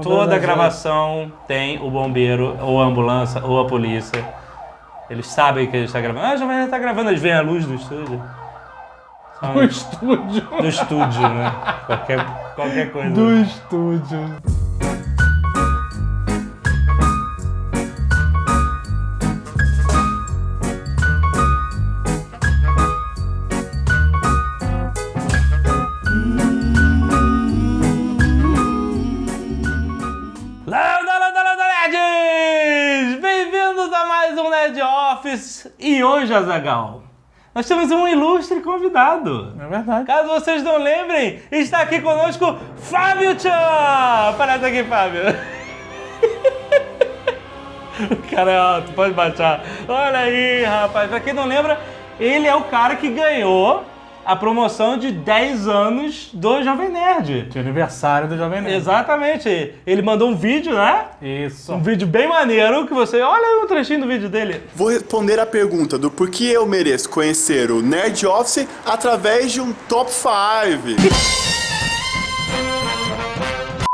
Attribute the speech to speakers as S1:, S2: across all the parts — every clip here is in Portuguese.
S1: Toda gravação tem o bombeiro, ou a ambulância, ou a polícia. Eles sabem que a gente tá gravando. Ah, já vai estar gravando, eles veem a luz do estúdio.
S2: Do estúdio.
S1: Do estúdio, né? Qualquer coisa.
S2: Do estúdio.
S1: Nerds! Bem-vindos a mais um Nerd Office. E hoje, Azaghal, nós temos um ilustre convidado.
S2: É verdade.
S1: Caso vocês não lembrem, está aqui conosco Fábio Chan! Aparece aqui, Fábio. O cara é alto, pode baixar. Olha aí, rapaz. Pra quem não lembra, ele é o cara que ganhou a promoção de 10 anos do Jovem Nerd.
S2: De aniversário do Jovem Nerd.
S1: Exatamente. Ele mandou um vídeo, né?
S2: Isso.
S1: Um vídeo bem maneiro que você... Olha um trechinho do vídeo dele.
S3: Vou responder a pergunta do porquê eu mereço conhecer o Nerd Office através de um Top 5.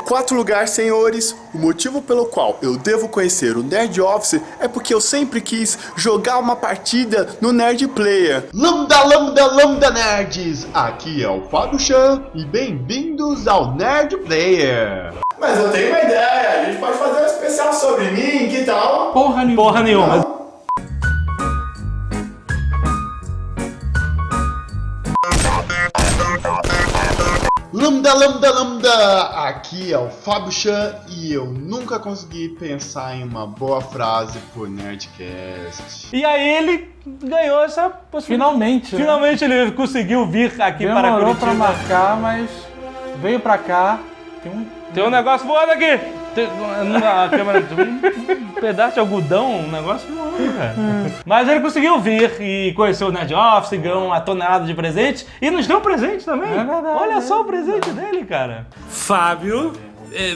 S3: 4 lugares, senhores. O motivo pelo qual eu devo conhecer o Nerd Office é porque eu sempre quis jogar uma partida no Nerd Player. Lambda nerds! Aqui é o Fábio Chan e bem-vindos ao Nerd Player. Mas eu tenho uma ideia, a gente pode fazer um especial sobre mim, que tal?
S2: Porra nenhuma.
S1: Porra nenhuma.
S3: Lambda! Aqui é o Fábio Chan e eu nunca consegui pensar em uma boa frase pro Nerdcast.
S1: E aí ele ganhou essa possibilidade.
S2: Finalmente.
S1: Finalmente ele conseguiu vir aqui para
S2: Demorou
S1: Curitiba.
S2: pra marcar, mas veio pra cá.
S1: Tem um negócio voando aqui. A câmera um pedaço de algodão, um negócio voando, cara. Mas ele conseguiu vir e conheceu o Nerd Office, ganhou uma tonelada de presente e nos deu um presente também.
S2: É verdade.
S1: Olha só o presente dele, cara. Fábio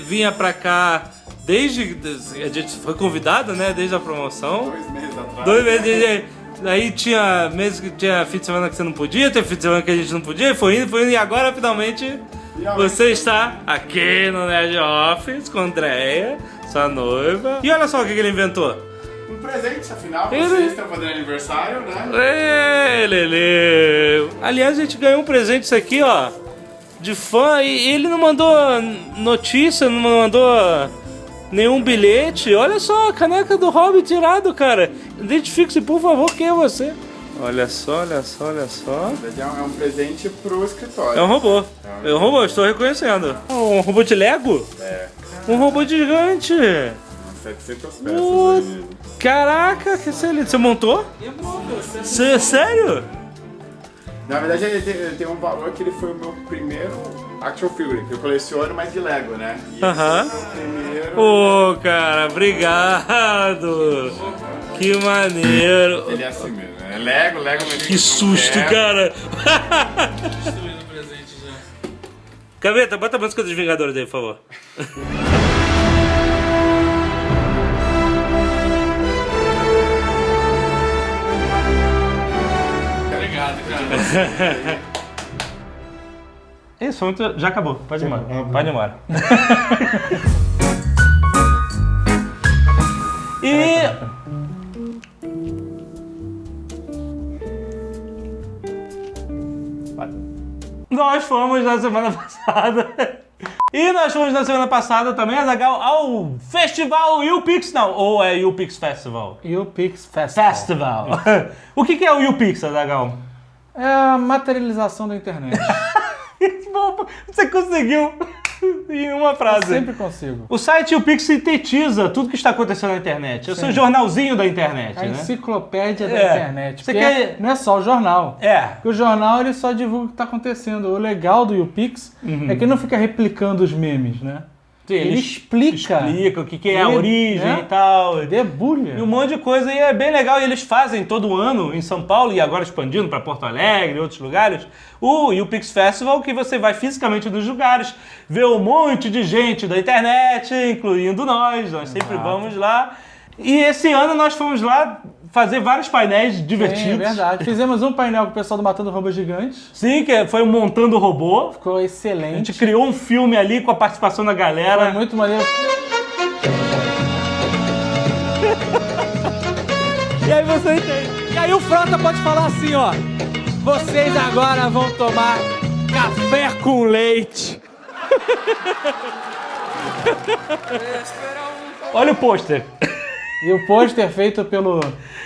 S1: vinha pra cá desde... A gente foi convidado, né? Desde a promoção.
S3: 2 meses atrás.
S1: 2 meses. Aí tinha meses que tinha fim de semana que você não podia, teve fim de semana que a gente não podia, foi indo, e agora finalmente você está aqui no Nerd Office com a Andréia, sua noiva. E olha só o que ele inventou.
S3: Um presente, afinal,
S1: Ele-
S3: vocês estão fazendo aniversário, né?
S1: Lele. Aliás, a gente ganhou um presente isso aqui, ó, de fã, e ele não mandou notícia, não mandou nenhum bilhete. Olha só, a caneca do Hobbit tirado, cara. Identifique-se, por favor, quem é você. Olha só.
S3: Na verdade, é um presente pro escritório.
S1: É um robô. É um robô, estou reconhecendo. Um robô de Lego?
S3: É,
S1: Um robô gigante.
S3: 700 peças.
S1: Uh, Caraca, que excelente. Você montou? Sério?
S3: Na verdade, ele tem um valor que ele foi o meu primeiro action figure, que eu coleciono, mas de Lego, né? E
S1: Aham.
S3: esse foi o primeiro...
S1: Ô, cara, obrigado. Que maneiro.
S3: Ele é assim mesmo, né? Lego mesmo.
S1: Que susto, cara. Caveta, bota a música dos Vingadores aí, por favor.
S3: Obrigado, cara.
S1: Isso, muito... já acabou. Pode ir embora. Pode ir embora. E... nós fomos na semana passada. E nós fomos na semana passada também, Azaghal, ao festival YouPix, não, ou é YouPix Festival?
S2: YouPix Festival.
S1: Festival. O que é o YouPix, Azaghal?
S2: É a materialização da internet.
S1: Você conseguiu em uma
S2: Eu
S1: frase.
S2: sempre consigo.
S1: O site YouPix sintetiza tudo que está acontecendo na internet. É o seu jornalzinho da internet,
S2: A
S1: né?
S2: enciclopédia da
S1: É.
S2: internet.
S1: Você
S2: Porque
S1: quer-
S2: não é só o jornal.
S1: É.
S2: Porque o jornal ele só divulga o que está acontecendo. O legal do YouPix é que ele não fica replicando os memes, né? Ele explica
S1: o que é a
S2: Ele-
S1: origem
S2: é.
S1: e tal.
S2: debulha.
S1: E um monte de coisa, e é bem legal. E eles fazem todo ano em São Paulo e agora expandindo para Porto Alegre e outros lugares, o YouPix Festival, que você vai fisicamente nos lugares, vê um monte de gente da internet, incluindo nós sempre
S2: Exato.
S1: vamos lá. E esse ano nós fomos lá fazer vários painéis divertidos.
S2: É verdade. Fizemos um painel com o pessoal do Matando Robôs Gigantes.
S1: Sim, que foi Montando Robô.
S2: Ficou
S1: A
S2: excelente.
S1: gente criou um filme ali com a participação da galera.
S2: Foi muito maneiro.
S4: E aí você entende. E aí o Frota pode falar assim, ó. Vocês agora vão tomar café com leite.
S1: Olha o pôster.
S2: E o pôster feito pelo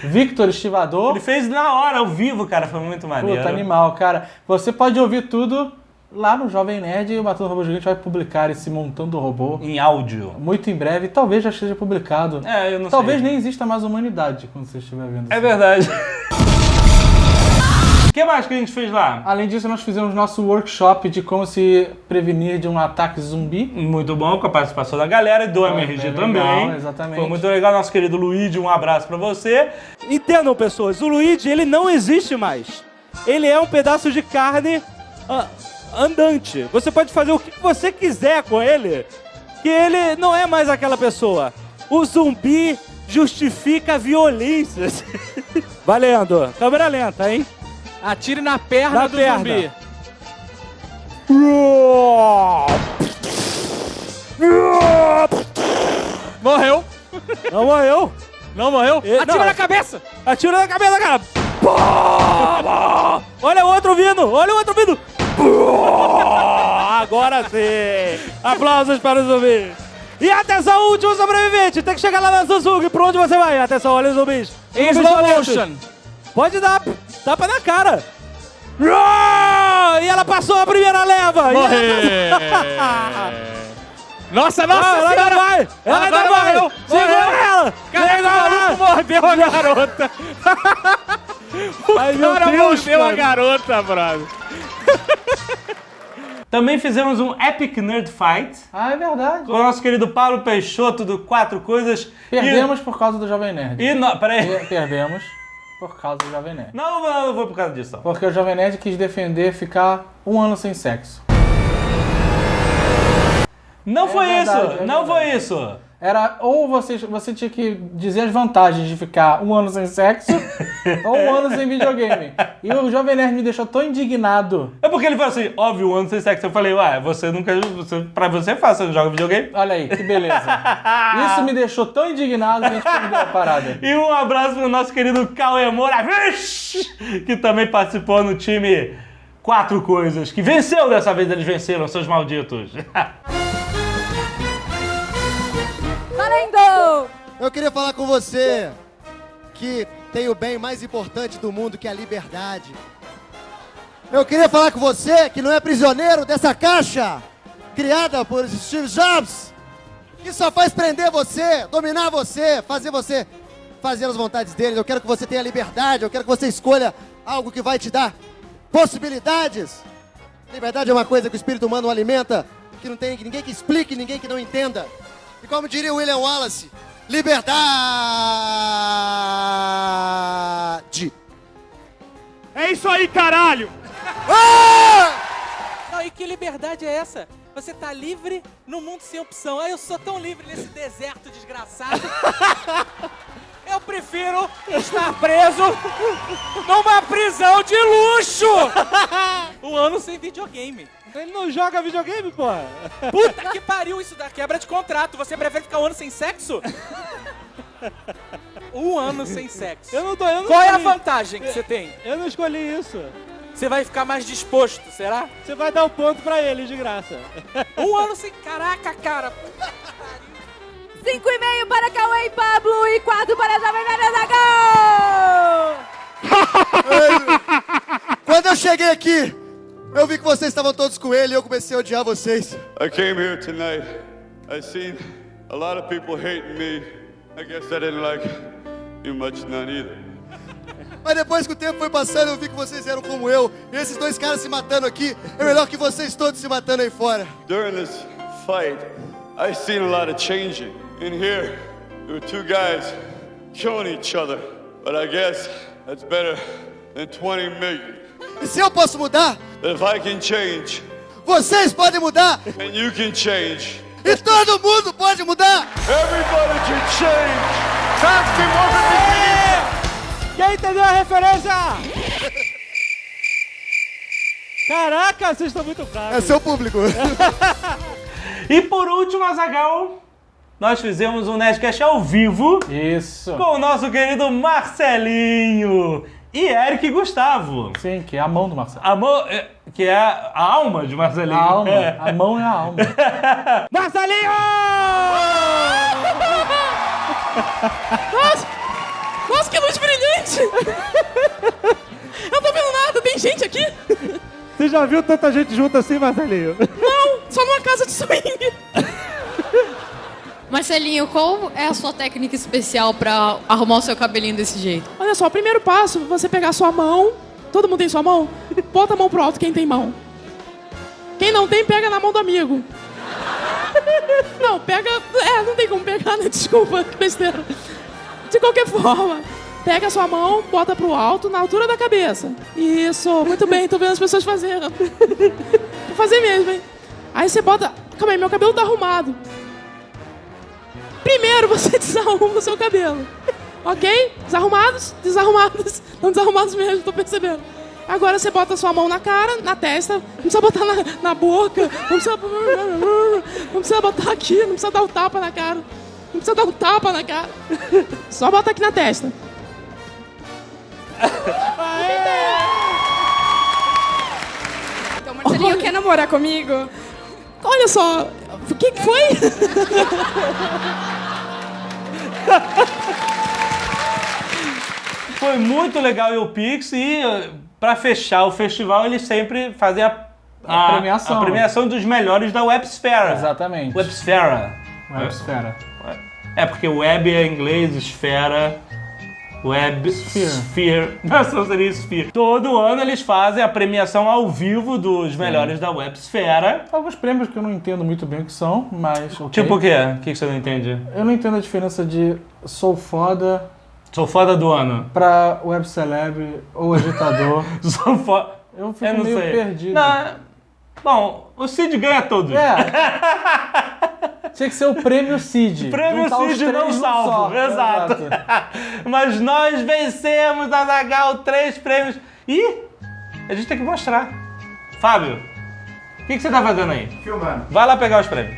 S2: Victor Estivador.
S1: Ele fez na hora, ao vivo, cara. Foi muito maneiro.
S2: Puta, animal, cara. Você pode ouvir tudo lá no Jovem Nerd e o Matando Robô Gigante vai publicar esse Montando Robô
S1: Em áudio.
S2: muito em breve. Talvez já esteja publicado.
S1: É, eu não
S2: Talvez
S1: sei.
S2: nem exista mais humanidade quando você estiver vendo
S1: É
S2: isso.
S1: verdade. O que mais que a gente fez lá?
S2: Além disso, nós fizemos nosso workshop de como se prevenir de um ataque zumbi.
S1: Muito bom, com a participação da galera e do MRG
S2: bem
S1: também.
S2: legal, exatamente.
S1: Foi muito legal, nosso querido Luigi, um abraço pra você.
S4: Entendam, pessoas, o Luigi, ele não existe mais. Ele é um pedaço de carne andante. Você pode fazer o que você quiser com ele, que ele não é mais aquela pessoa. O zumbi justifica a violência. Valendo. Câmera lenta, hein?
S5: Atire na perna do zumbi.
S4: Morreu. Não morreu.
S5: Não morreu?
S4: Atira
S5: Atira
S4: não.
S5: na cabeça!
S4: Atira na cabeça, cara. Olha o outro vindo. Olha o outro vindo. Agora sim. Aplausos para o zumbi. E atenção, o último sobrevivente. Tem que chegar lá na Samsung. Por onde você vai? Atenção, olha os zumbis.
S5: Em
S4: Zumbis
S5: slow
S4: violentos.
S5: motion.
S4: Pode dar tapa na cara. E ela passou a primeira leva.
S5: Nossa,
S4: Ela
S5: nossa
S4: ainda
S5: senhora!
S4: vai. Ela ainda
S5: Agora
S4: vai.
S5: morreu.
S4: Segura ela.
S5: Caraca, o maluco mordeu a garota!
S4: Ai, meu
S5: Cara,
S4: Deus,
S5: mordeu a
S4: cara.
S5: garota, brother!
S1: Também fizemos um Epic Nerd Fight
S2: Ah, é verdade.
S1: com o nosso querido Paulo Peixoto do 4 Coisas.
S2: Perdemos por causa do Jovem Nerd.
S1: Peraí.
S2: Perdemos por causa do Jovem Nerd.
S1: Não vou por causa disso. Não.
S2: Porque o Jovem Nerd quis defender ficar um ano sem sexo.
S1: Não foi
S2: verdade,
S1: isso!
S2: é
S1: Não
S2: verdade.
S1: foi isso!
S2: Era ou você tinha que dizer as vantagens de ficar um ano sem sexo ou um ano sem videogame. E o Jovem Nerd me deixou tão indignado.
S1: É porque ele falou assim, óbvio, um ano sem sexo. Eu falei, ué, pra você é fácil, você não joga videogame.
S2: Olha aí, que beleza. Isso me deixou tão indignado que a gente perdeu a parada.
S1: E um abraço pro nosso querido Cauê Moura, que também participou no time 4 Coisas, que venceu dessa vez, eles venceram, seus malditos.
S6: Valendo!
S7: Eu queria falar com você que tem o bem mais importante do mundo, que é a liberdade. Eu queria falar com você que não é prisioneiro dessa caixa criada por Steve Jobs, que só faz prender você, dominar você fazer as vontades dele. Eu quero que você tenha liberdade, eu quero que você escolha algo que vai te dar possibilidades. Liberdade é uma coisa que o espírito humano alimenta, que não tem ninguém que explique, ninguém que não entenda. E como diria William Wallace, liberdade.
S5: É isso aí, caralho!
S6: Não, e que liberdade é essa? Você tá livre no mundo sem opção. Ah, eu sou tão livre nesse deserto desgraçado. Eu prefiro estar preso numa prisão de luxo! Um ano sem videogame.
S4: Ele não joga videogame, porra.
S6: Puta que pariu, isso da quebra de contrato. Você prefere ficar um ano sem sexo? Um ano sem sexo.
S4: Eu não
S6: Qual é a
S4: escolhi.
S6: vantagem que você tem?
S4: Eu não escolhi isso.
S6: Você vai ficar mais disposto, será?
S4: Você vai dar o ponto pra ele de graça.
S6: Um ano sem... Caraca, cara.
S8: 5,5 para Cauê e Pablo e 4 para Jovem Nerd Zagão!
S7: Quando eu cheguei aqui, eu vi que vocês estavam todos com ele e eu comecei a odiar vocês.
S9: I came here tonight. I seen a lot of people hating me. I guess I didn't like you much, none either.
S7: Mas depois que o tempo foi passando, eu vi que vocês eram como eu. E esses dois caras se matando aqui é melhor que vocês todos se matando aí fora.
S9: During this fight, I seen a lot of changing. In here, there were 2 guys killing each other. But I guess that's better than 20 million.
S7: E se eu posso mudar,
S9: If I can change,
S7: vocês podem mudar.
S9: and you can change,
S7: E todo mundo pode mudar.
S9: everybody can change. That's the most
S4: Quem entendeu a referência? Caraca, vocês estão muito bravos.
S7: É seu público.
S1: E por último, Azaghal, nós fizemos um Nerdcast ao vivo
S2: Isso.
S1: com o nosso querido Marcelinho e Eric Gustavo.
S2: Sim, que é a mão do Marcelo.
S1: Que é a alma de Marcelinho.
S2: A alma.
S1: É.
S2: A mão é a alma.
S4: Marcelinho!
S6: Nossa, que luz brilhante! Eu não tô vendo nada, tem gente aqui?
S4: Você já viu tanta gente junto assim, Marcelinho?
S6: Não, só numa casa de swing.
S8: Marcelinho, qual é a sua técnica especial pra arrumar o seu cabelinho desse jeito?
S6: Olha só, o primeiro passo, você pegar a sua mão. Todo mundo tem sua mão? Bota a mão pro alto quem tem mão. Quem não tem, pega na mão do amigo. Não, pega... não tem como pegar, né? Desculpa, que besteira. De qualquer forma, pega a sua mão, bota pro alto, na altura da cabeça. Isso, muito bem, tô vendo as pessoas fazendo. Vou fazer mesmo, hein? Aí você bota... Calma aí, meu cabelo tá arrumado. Primeiro você desarruma o seu cabelo. Ok? Desarrumados? Desarrumados. Não desarrumados mesmo, tô percebendo. Agora você bota a sua mão na cara, na testa. Não precisa botar na boca. Não precisa botar aqui. Não precisa dar um tapa na cara. Não precisa dar um tapa na cara. Só bota aqui na testa.
S8: Então, Marcelinho, quer namorar comigo?
S6: Olha só. O que foi?
S1: Foi muito legal o Pix e pra fechar o festival eles sempre fazem a premiação dos melhores da Websfera.
S2: Exatamente.
S1: Websfera.
S2: Websfera.
S1: É porque web é em inglês, esfera, Sphere. Não, seria Sphere. Todo ano eles fazem a premiação ao vivo dos melhores da Websfera.
S2: Alguns prêmios que eu não entendo muito bem o que são, mas... ok.
S1: Tipo o quê? O que você não entende?
S2: Eu não entendo a diferença de sou foda
S1: Sou foda do ano.
S2: pra web celeb ou agitador.
S1: Sou foda...
S2: Eu fico meio perdido.
S1: Não, bom, o Cid ganha todos.
S2: É. Tinha que ser o prêmio Cid.
S1: Prêmio
S2: Juntar os
S1: Cid
S2: três
S1: não
S2: num
S1: salvo.
S2: só.
S1: Exato. Mas nós vencemos, Azaghal, 3 prêmios. E a gente tem que mostrar. Fábio, o que você tá fazendo aí?
S3: Filmando.
S1: Vai lá pegar os prêmios.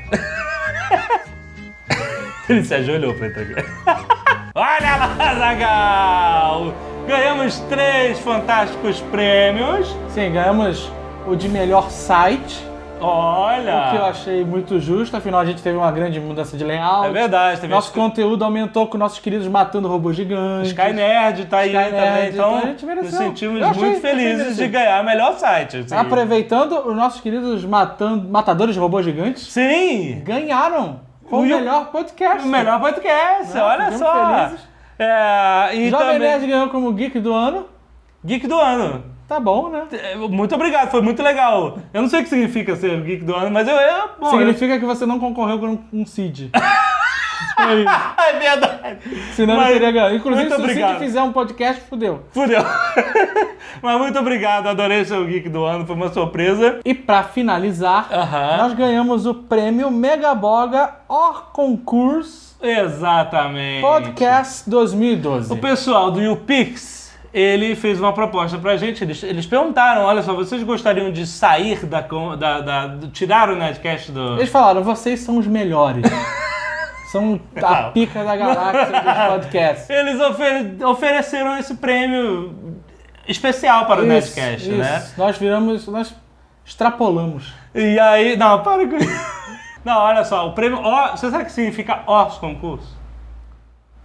S1: Ele se ajoelhou pra entrar aqui. Olha lá, Azaghal! Ganhamos 3 fantásticos prêmios.
S2: Sim, ganhamos o de melhor site.
S1: Olha!
S2: O que eu achei muito justo, afinal a gente teve uma grande mudança de layout.
S1: É verdade, teve
S2: Nosso conteúdo aumentou com nossos queridos matando robôs gigantes.
S1: Sky Nerd tá aí
S2: Sky
S1: também,
S2: Nerd,
S1: então
S2: a gente mereceu.
S1: nos sentimos
S2: Eu achei
S1: muito felizes
S2: merecido.
S1: de ganhar o melhor site. Assim.
S2: Aproveitando, os nossos queridos matadores de robôs gigantes
S1: Sim!
S2: ganharam com o melhor podcast.
S1: O melhor podcast,
S2: Né?
S1: olha
S2: Ficamos
S1: só!
S2: felizes.
S1: E
S2: Jovem
S1: também...
S2: Nerd ganhou como Geek do Ano.
S1: Geek do ano.
S2: Tá bom, né?
S1: Muito obrigado, foi muito legal. Eu não sei o que significa ser Geek do ano, mas bom,
S2: Significa que você não concorreu com um Cid. É isso.
S1: É verdade.
S2: Senão
S1: Mas
S2: não teria ganho. Inclusive,
S1: muito
S2: se o
S1: obrigado.
S2: Cid fizer um podcast, fudeu.
S1: Fudeu. Mas muito obrigado, adorei ser o Geek do ano, foi uma surpresa.
S2: E pra finalizar, nós ganhamos o prêmio Megaboga Or Concurso
S1: Exatamente.
S2: Podcast 2012.
S1: O pessoal do YouPix, ele fez uma proposta pra gente, eles perguntaram, olha só, vocês gostariam de sair tirar o Nerdcast do...
S2: Eles falaram, vocês são os melhores. São a pica da galáxia dos podcasts.
S1: Eles ofereceram esse prêmio especial para o Nerdcast, né?
S2: Nós extrapolamos.
S1: E aí, não, para com isso. Não, olha só, o prêmio, você sabe o que significa OS concurso?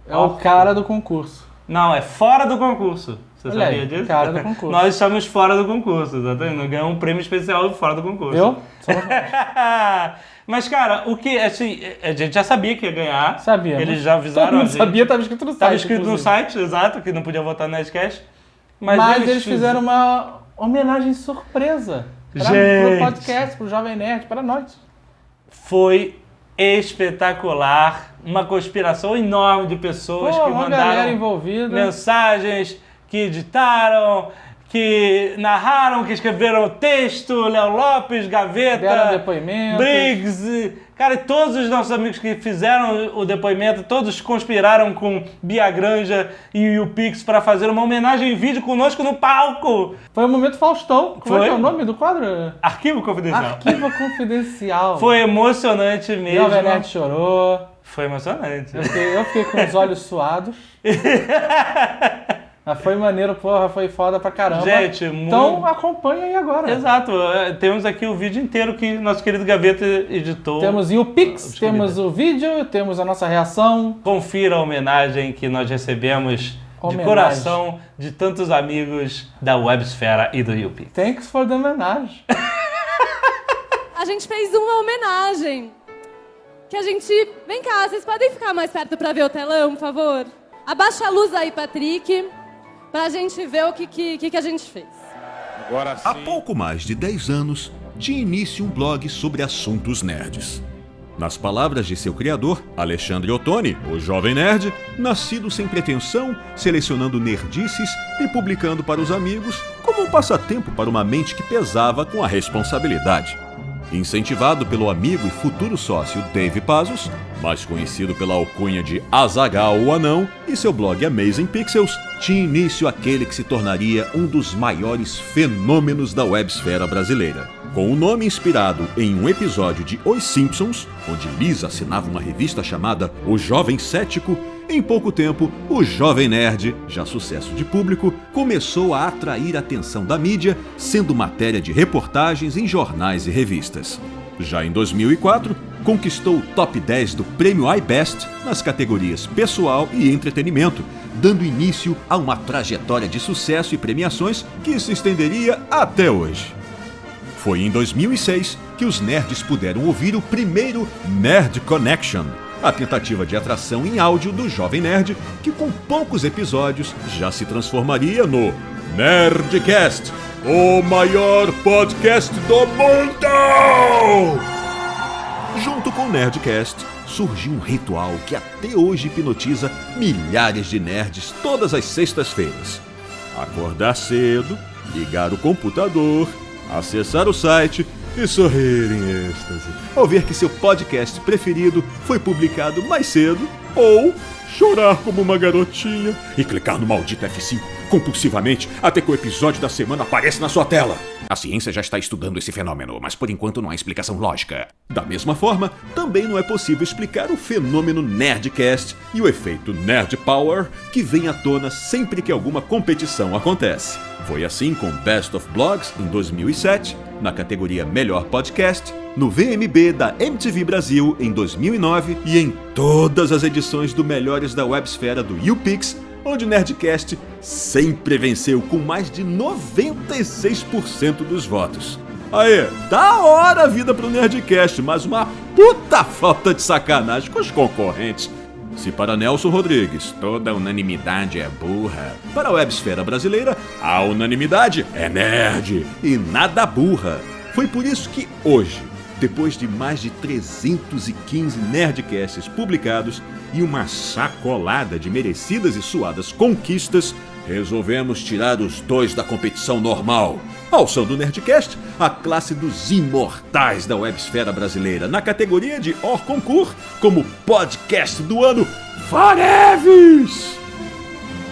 S2: É o cara do concurso.
S1: Não, é fora do concurso. Você
S2: Olha
S1: sabia
S2: aí,
S1: disso?
S2: cara do concurso.
S1: Nós estamos fora do concurso, exatamente. Nós ganhamos um prêmio especial fora do concurso.
S2: Viu?
S1: Mas, cara, o que, assim, a gente já sabia que ia ganhar.
S2: Sabia.
S1: Eles já avisaram
S2: Todo mundo
S1: a gente.
S2: sabia, estava escrito no site.
S1: Estava escrito
S2: inclusive.
S1: no site, exato, que não podia votar no Nerdcast.
S2: Mas eles fizeram uma homenagem surpresa. Pro podcast, pro Jovem Nerd, para nós.
S1: Foi espetacular. Uma conspiração enorme de pessoas que
S2: Uma galera
S1: mandaram
S2: envolvida.
S1: mensagens, que editaram, que narraram, que escreveram texto, Léo Lopes, Gaveta,
S2: Deram depoimentos.
S1: Briggs, cara, e todos os nossos amigos que fizeram o depoimento, todos conspiraram com Bia Granja e o Pix para fazer uma homenagem em vídeo conosco no palco.
S2: Foi o momento Faustão. Como é
S1: Foi?
S2: que é o nome do quadro?
S1: Arquivo Confidencial.
S2: Arquivo Confidencial.
S1: Foi emocionante mesmo.
S2: Jovem Nerd chorou.
S1: Foi emocionante.
S2: Eu fiquei com os olhos suados. Mas foi maneiro, porra, foi foda pra caramba.
S1: Gente,
S2: então acompanha aí agora.
S1: Exato, temos aqui o vídeo inteiro que nosso querido Gaveta editou.
S2: Temos o Pix, temos o vídeo, temos a nossa reação.
S1: Confira a homenagem que nós recebemos de coração de tantos amigos da Websfera e do YouPix.
S2: Thanks for the homenagem.
S10: A gente fez uma homenagem. Que a gente... Vem cá, vocês podem ficar mais perto pra ver o telão, por favor? Abaixa a luz aí, Patrick, pra gente ver o que a gente fez.
S5: Agora sim.
S11: Há pouco mais de 10 anos, tinha início um blog sobre assuntos nerds. Nas palavras de seu criador, Alexandre Ottoni, o Jovem Nerd, nascido sem pretensão, selecionando nerdices e publicando para os amigos como um passatempo para uma mente que pesava com a responsabilidade. Incentivado pelo amigo e futuro sócio Dave Pazos, mais conhecido pela alcunha de Azaghal o Anão, e seu blog Amazing Pixels, tinha início aquele que se tornaria um dos maiores fenômenos da websfera brasileira. Com o nome inspirado em um episódio de Os Simpsons, onde Lisa assinava uma revista chamada O Jovem Cético, em pouco tempo, o Jovem Nerd, já sucesso de público, começou a atrair a atenção da mídia, sendo matéria de reportagens em jornais e revistas. Já em 2004, conquistou o top 10 do prêmio iBest nas categorias Pessoal e Entretenimento, dando início a uma trajetória de sucesso e premiações que se estenderia até hoje. Foi em 2006 que os nerds puderam ouvir o primeiro Nerd Connection, a tentativa de atração em áudio do Jovem Nerd, que com poucos episódios já se transformaria no Nerdcast, o maior podcast do mundo! Junto com o Nerdcast, surgiu um ritual que até hoje hipnotiza milhares de nerds todas as sextas-feiras. Acordar cedo, ligar o computador, acessar o site e sorrir em êxtase ao ver que seu podcast preferido foi publicado mais cedo, ou chorar como uma garotinha e clicar no maldito F5 compulsivamente até que o episódio da semana apareça na sua tela. A ciência já está estudando esse fenômeno, mas por enquanto não há explicação lógica. Da mesma forma, também não é possível explicar o fenômeno Nerdcast e o efeito Nerd Power que vem à tona sempre que alguma competição acontece. Foi assim com Best of Blogs em 2007, na categoria Melhor Podcast, no VMB da MTV Brasil em 2009 e em todas as edições do Melhores da Websfera do YouPix, onde o Nerdcast sempre venceu com mais de 96% dos votos. Aê, da hora a vida pro Nerdcast, mas uma puta falta de sacanagem com os concorrentes. Se para Nelson Rodrigues toda unanimidade é burra, para a websfera brasileira a unanimidade é nerd e nada burra. Foi por isso que hoje, depois de mais de 315 Nerdcasts publicados e uma sacolada de merecidas e suadas conquistas, resolvemos tirar os dois da competição normal, alçando o Nerdcast a classe dos imortais da websfera brasileira na categoria de hors concours como podcast do ano Fareves!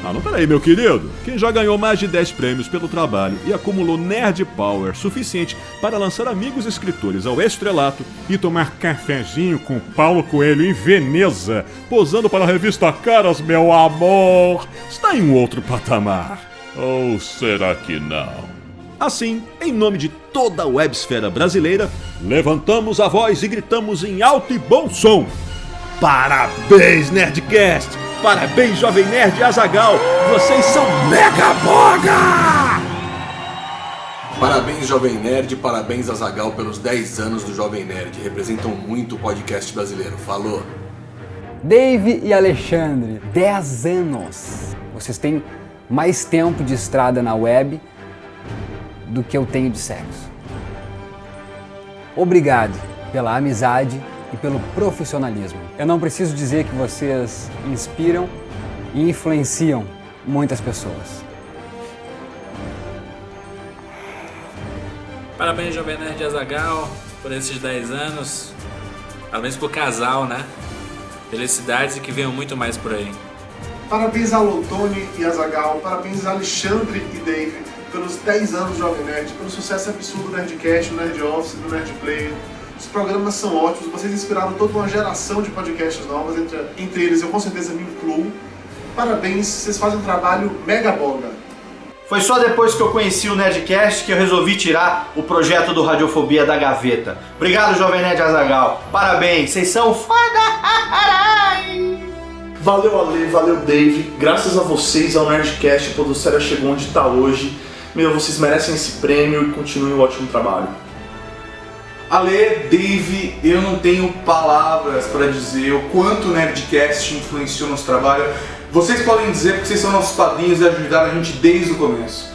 S11: Ah, não, peraí, meu querido. Quem já ganhou mais de 10 prêmios pelo trabalho e acumulou Nerd Power suficiente para lançar amigos escritores ao estrelato e tomar cafezinho com Paulo Coelho em Veneza, posando para a revista Caras, meu amor, está em um outro patamar. Ou será que não? Assim, em nome de toda a websfera brasileira, levantamos a voz e gritamos em alto e bom som: parabéns, Nerdcast! Parabéns, Jovem Nerd e Azaghal! Vocês são mega boga!
S12: Parabéns, Jovem Nerd, parabéns, Azaghal, pelos 10 anos do Jovem Nerd. Representam muito o podcast brasileiro. Falou!
S13: Dave e Alexandre, 10 anos. Vocês têm mais tempo de estrada na web do que eu tenho de sexo. Obrigado pela amizade e pelo profissionalismo. Eu não preciso dizer que vocês inspiram e influenciam muitas pessoas.
S14: Parabéns, Jovem Nerd Azaghal, por esses 10 anos. Parabéns pro casal, né? Felicidades e que venham muito mais por aí.
S15: Parabéns a Lotone e Azaghal, parabéns a Alexandre e Dave pelos 10 anos do Jovem Nerd, pelo sucesso absurdo do Nerdcast, do Nerd Office, do Nerd Player. Os programas são ótimos, vocês inspiraram toda uma geração de podcasts novas, entre eles eu com certeza me incluo. Parabéns, vocês fazem um trabalho mega boga.
S16: Foi só depois que eu conheci o Nerdcast que eu resolvi tirar o projeto do Radiofobia da gaveta. Obrigado, Jovem Nerd Azaghal. Parabéns, vocês são foda!
S15: Valeu, Ale, valeu, Dave. Graças a vocês, ao Nerdcast, a Podosfera chegou onde está hoje. Meu, vocês merecem esse prêmio e continuem o ótimo trabalho.
S17: Ale, Dave, eu não tenho palavras para dizer o quanto o Nerdcast influenciou nosso trabalho. Vocês podem dizer porque vocês são nossos padrinhos e ajudaram a gente desde o começo.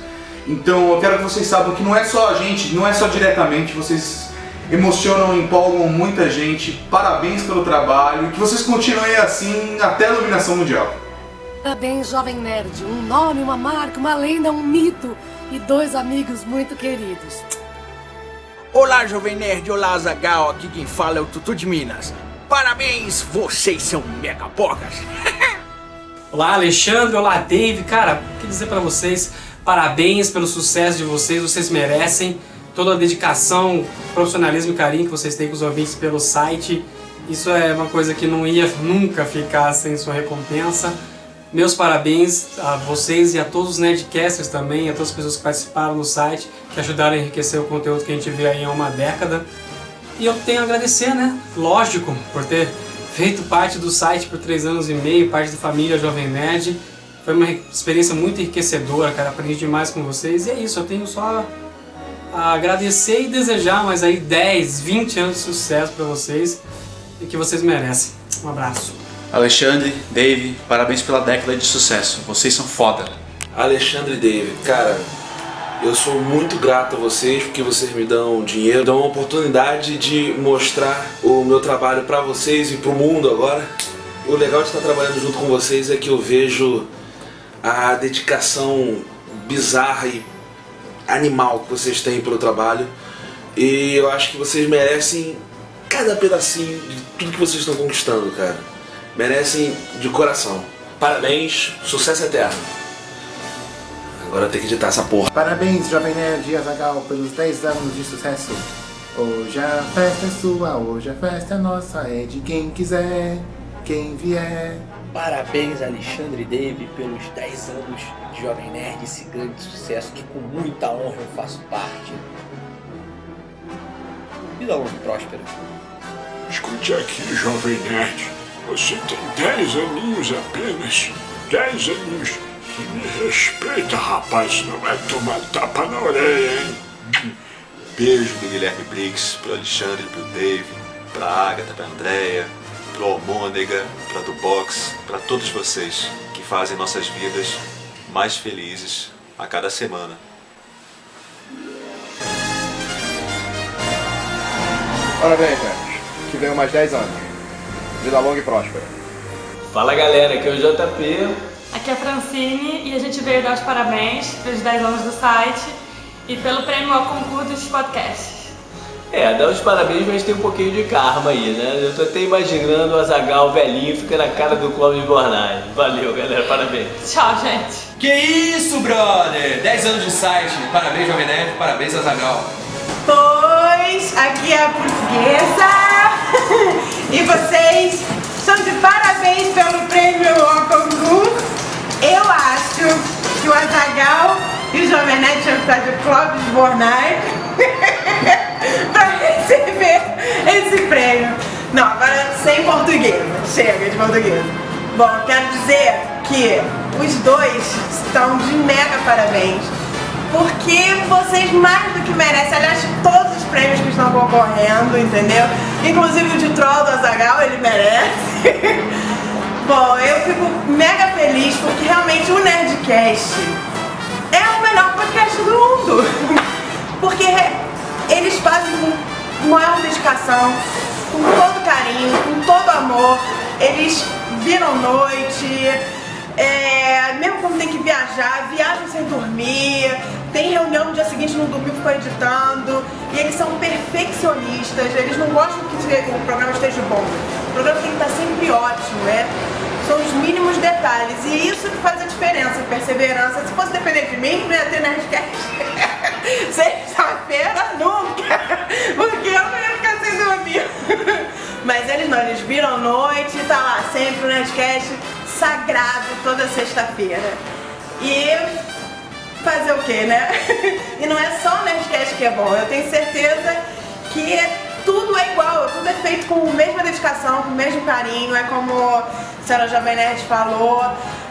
S17: Então eu quero que vocês saibam que não é só a gente, não é só diretamente, vocês emocionam e empolgam muita gente. Parabéns pelo trabalho e que vocês continuem assim até a iluminação mundial.
S18: Parabéns, Jovem Nerd. Um nome, uma marca, uma lenda, um mito e 2 amigos muito queridos.
S19: Olá, Jovem Nerd, olá, Azaghal, aqui quem fala é o Tutu de Minas. Parabéns, vocês são mega bogas.
S20: Olá, Alexandre, olá, Dave. Cara, quero dizer pra vocês, parabéns pelo sucesso de vocês merecem toda a dedicação, profissionalismo e carinho que vocês têm com os ouvintes pelo site. Isso é uma coisa que não ia nunca ficar sem sua recompensa. Meus parabéns a vocês e a todos os Nerdcasters também, a todas as pessoas que participaram no site, que ajudaram a enriquecer o conteúdo que a gente vê aí há uma década. E eu tenho a agradecer, né? Lógico, por ter feito parte do site por 3 anos e meio, parte da família Jovem Nerd. Foi uma experiência muito enriquecedora, cara, aprendi demais com vocês. E é isso, eu tenho só a agradecer e desejar mais aí 10, 20 anos de sucesso pra vocês e que vocês merecem. Um abraço.
S21: Alexandre, Dave, parabéns pela década de sucesso. Vocês são foda.
S22: Alexandre e Dave, cara, eu sou muito grato a vocês porque vocês me dão dinheiro, dão a oportunidade de mostrar o meu trabalho pra vocês e pro mundo agora. O legal de estar trabalhando junto com vocês é que eu vejo a dedicação bizarra e animal que vocês têm pelo trabalho. E eu acho que vocês merecem cada pedacinho de tudo que vocês estão conquistando, cara. Merecem de coração. Parabéns, sucesso eterno. Agora eu tenho que editar essa porra.
S23: Parabéns, Jovem Nerd e Azaghal, pelos 10 anos de sucesso. Hoje a festa é sua, hoje a festa é nossa, é de quem quiser, quem vier.
S24: Parabéns, Alexandre e Dave, pelos 10 anos de Jovem Nerd, esse grande sucesso que com muita honra eu faço parte. Vida longa e próspera.
S25: Escute aqui, Jovem Nerd. Você tem 10 aninhos apenas. 10 aninhos. E me respeita, rapaz, não é tomar tapa na orelha, hein?
S26: Beijo do Guilherme Briggs, pro Alexandre, pro Dave, pra Agatha, pra Andrea, pro Almônega, pra Dubox, pra todos vocês que fazem nossas vidas mais felizes a cada semana.
S23: Parabéns, Nerd. Que venham mais 10 anos. Vida longa e próspera.
S27: Fala, galera, aqui é o JP.
S28: Aqui é a Francine e a gente veio dar os parabéns pelos 10 anos do site e pelo prêmio ao concurso dos podcasts.
S27: Dá os parabéns, mas tem um pouquinho de karma aí, né? Eu tô até imaginando o Azaghal velhinho fica na cara do Clóvis Bornai. Valeu, galera, parabéns.
S28: Tchau, gente.
S29: Que isso, brother? 10 anos de site. Parabéns, Jovem Nerd. Parabéns, Azaghal.
S30: Pois, aqui é a Portuguesa. E vocês estão de parabéns pelo prêmio ao concurso. Eu acho que o Azaghal e o Jovem Nerd tinham que estar de Clóvis Bornai para receber esse prêmio. Não, agora sem português. Chega de português. Bom, quero dizer que os dois estão de mega parabéns. Porque vocês mais do que merecem, aliás, todos os prêmios que estão concorrendo, entendeu? Inclusive o de Troll do Azaghal, ele merece. Bom, eu fico mega feliz porque realmente o Nerdcast é o melhor podcast do mundo. Porque eles fazem com maior dedicação, com todo carinho, com todo amor. Eles viram noite, mesmo quando tem que viajar, viajam sem dormir, tem reunião no dia seguinte, no domingo ficam editando, e eles são perfeccionistas, eles não gostam que o programa esteja bom. O programa tem que estar sempre ótimo, né? São os mínimos detalhes, e isso que faz a diferença, a perseverança. Se fosse depender de mim, não ia ter Nerdcast. Sexta-feira nunca, porque eu não ia ficar sem dormir. Mas eles não, eles viram à noite, tá lá sempre o Nerdcast sagrado toda sexta-feira. E fazer o quê, né? E não é só o Nerdcast que é bom, eu tenho certeza que tudo é igual, tudo é feito com a mesma dedicação, com o mesmo carinho, é como a senhora Jovem Nerd falou,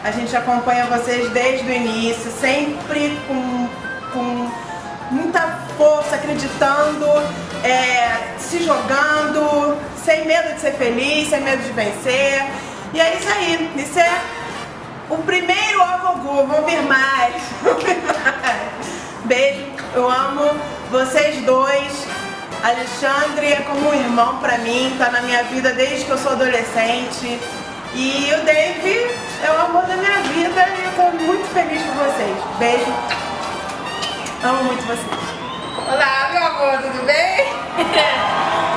S30: a gente acompanha vocês desde o início, sempre com muita força, acreditando, se jogando, sem medo de ser feliz, sem medo de vencer. E é isso aí, isso é o primeiro Ovogu, vão vir mais. Beijo, eu amo vocês dois. Alexandre é como um irmão pra mim, tá na minha vida desde que eu sou adolescente. E o Dave é o amor da minha vida e eu tô muito feliz por vocês. Beijo. Amo muito vocês.
S1: Olá, meu amor, tudo bem?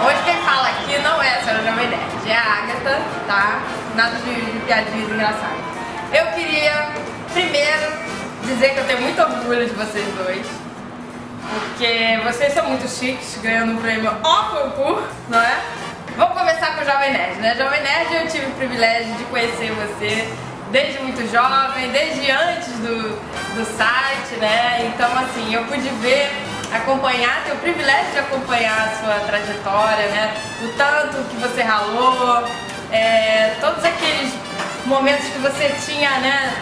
S1: Hoje quem fala aqui não é a senhora Jovem Nerd, é a Agatha, tá? Nada de piadinhas engraçadas. Eu queria, primeiro, dizer que eu tenho muito orgulho de vocês dois, porque vocês são muito chiques, ganhando um prêmio ao concurso, não é? Vamos começar com o Jovem Nerd, né? Jovem Nerd, eu tive o privilégio de conhecer você desde muito jovem, desde antes do site, né? Então, assim, eu pude ver, acompanhar, ter o privilégio de acompanhar a sua trajetória, né? O tanto que você ralou, todos aqueles momentos que você tinha, né,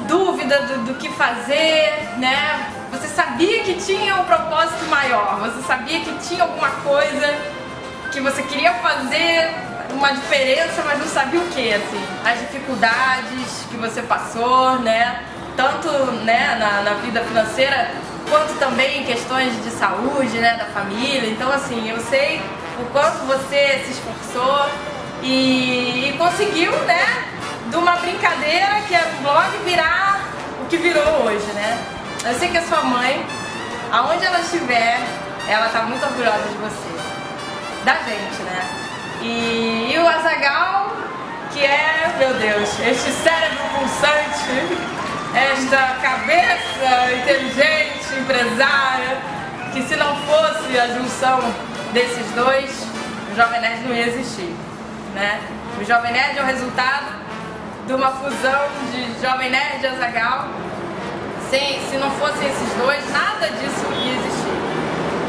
S1: dúvida do que fazer, né? Você sabia que tinha um propósito maior, você sabia que tinha alguma coisa que você queria fazer uma diferença, mas não sabia o que, assim. As dificuldades que você passou, né? Tanto, né, na vida financeira, quanto também em questões de saúde, né, da família. Então, assim, eu sei o quanto você se esforçou e conseguiu, né, de uma brincadeira que é o blog virar o que virou hoje, né? Eu sei que a sua mãe, aonde ela estiver, ela tá muito orgulhosa de você, da gente, né? E o Azaghal, que é, meu Deus, este cérebro pulsante, esta cabeça inteligente, empresária, que se não fosse a junção desses dois, o Jovem Nerd não ia existir, né? O Jovem Nerd é o resultado de uma fusão de Jovem Nerd e Azaghal. Se não fossem esses dois, nada disso ia existir.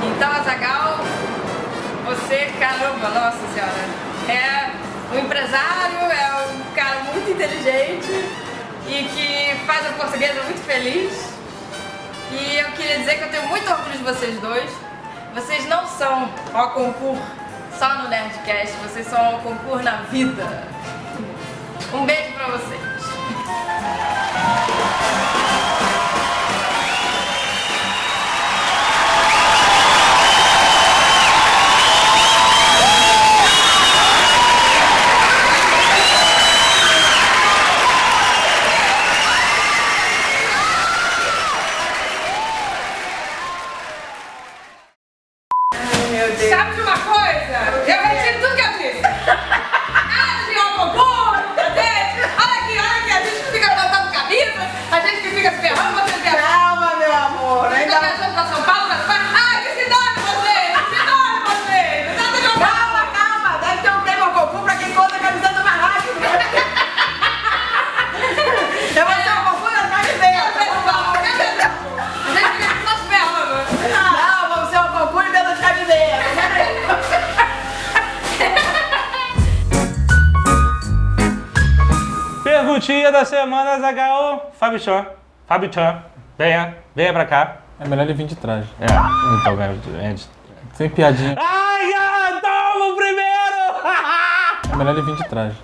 S1: Então, Azaghal, você, caramba, nossa senhora, é um empresário, é um cara muito inteligente e que faz a portuguesa muito feliz. E eu queria dizer que eu tenho muito orgulho de vocês dois. Vocês não são ao concurso só no Nerdcast, vocês são ao concurso na vida. Um beijo pra vocês. Sabe de uma coisa? Eu retiro tudo que eu disse. Nada de ao concurso, olha aqui, a gente que fica botando camisa, a gente que fica se ferrando, vocês ferram.
S30: Calma, meu amor.
S1: Ainda viajando pra São Paulo, ai, que se dane vocês, nada de
S30: Calma, calma. Deve ter um prêmio ao concurso pra quem conta a camiseta mais rápido. Eu vou ser o concurso da camiseta.
S1: A gente fica só se ferrando.
S30: Não, vamos ser o concurso e dentro de camiseta.
S2: Perguntinha da semana, Azaghal. Fabichon, venha pra cá.
S3: É melhor ele vir de traje.
S2: Então,
S3: sem piadinha.
S2: Ai, toma o primeiro!
S3: É melhor ele vir de traje.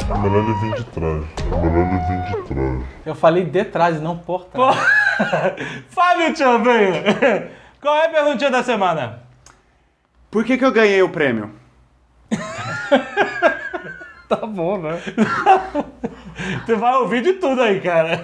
S3: Eu falei de trás, não por trás.
S2: Fabichon, venha. Qual é a perguntinha da semana?
S4: Por que eu ganhei o prêmio?
S2: Tá bom, né? Você vai ouvir de tudo aí, cara.